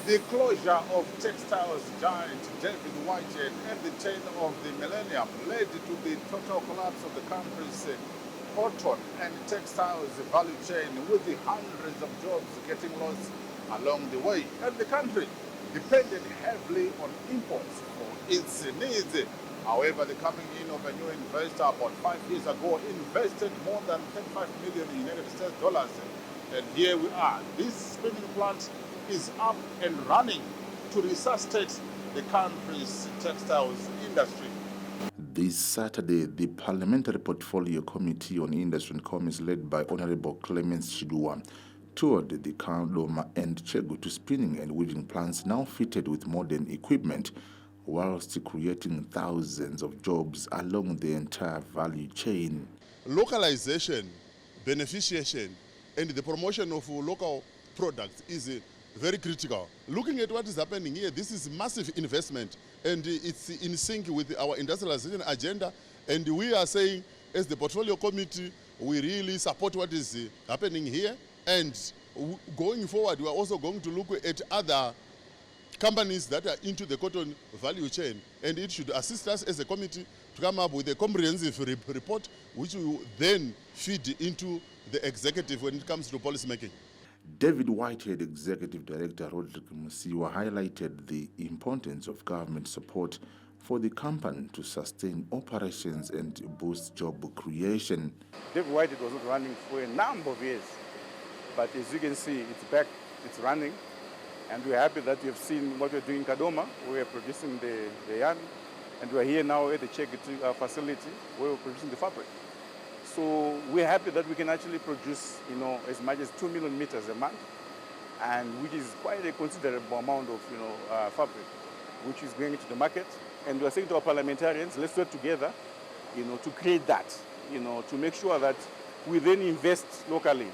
The closure of textiles giant David Whitehead at the turn of the millennium led to the total collapse of the country's cotton and textiles value chain, with the hundreds of jobs getting lost along the way. And the country depended heavily on imports for its needs. However, the coming in of a new investor about 5 years ago invested more than 35 million United States dollars. And here we are. This spinning plant is up and running to resuscitate the country's textiles industry. This Saturday, the Parliamentary Portfolio Committee on Industry and Commerce, led by Honorable Clemens Chidua, toured the Kadoma and Chegutu spinning and weaving plants now fitted with modern equipment, whilst creating thousands of jobs along the entire value chain. Localization, beneficiation, and the promotion of local products is very critical. Looking at what is happening here, this is massive investment, and it's in sync with our industrialization agenda. And we are saying, as the portfolio committee, we really support what is happening here. And going forward, we are also going to look at other companies that are into the cotton value chain, and it should assist us as a committee to come up with a comprehensive report, which will then feed into the executive when it comes to policy making. David Whitehead Executive Director Roderick Musiwa highlighted the importance of government support for the company to sustain operations and boost job creation. David Whitehead was not running for a number of years, but as you can see, it's back, it's running, and we're happy that you have seen what we're doing in Kadoma. We're producing the yarn, and we're here now at the Chegutu facility where we're producing the fabric. So we're happy that we can actually produce, as much as 2 million meters a month, and which is quite a considerable amount of, fabric, which is going into the market. And we're saying to our parliamentarians, let's work together, to create that, to make sure that we then invest locally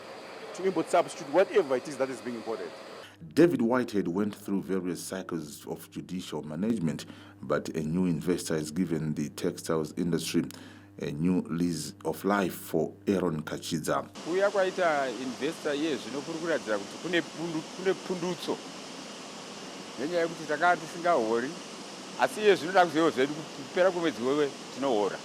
to import substitute whatever it is that is being imported. David Whitehead went through various cycles of judicial management, but a new investor has given the textiles industry a new lease of life for Aaron Kachidza. We are quite an investor, yes, kune pundutso. Nenyaya yekuti takati singahori, asi iye zvinoda kuziva zvedu kupera kwemwedzi wewe tinohora.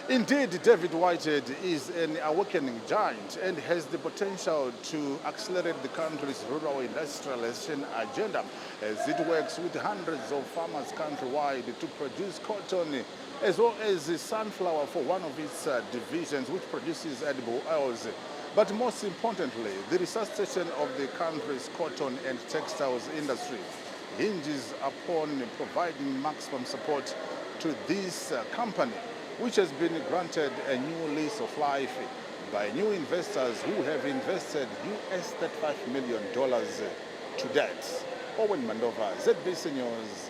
Indeed, David Whitehead is an awakening giant and has the potential to accelerate the country's rural industrialization agenda as it works with hundreds of farmers countrywide to produce cotton as well as sunflower for one of its divisions, which produces edible oils. But most importantly, the resuscitation of the country's cotton and textiles industry hinges upon providing maximum support to this company, which has been granted a new lease of life by new investors who have invested US $35 million to date. Owen Mandova, ZBC News,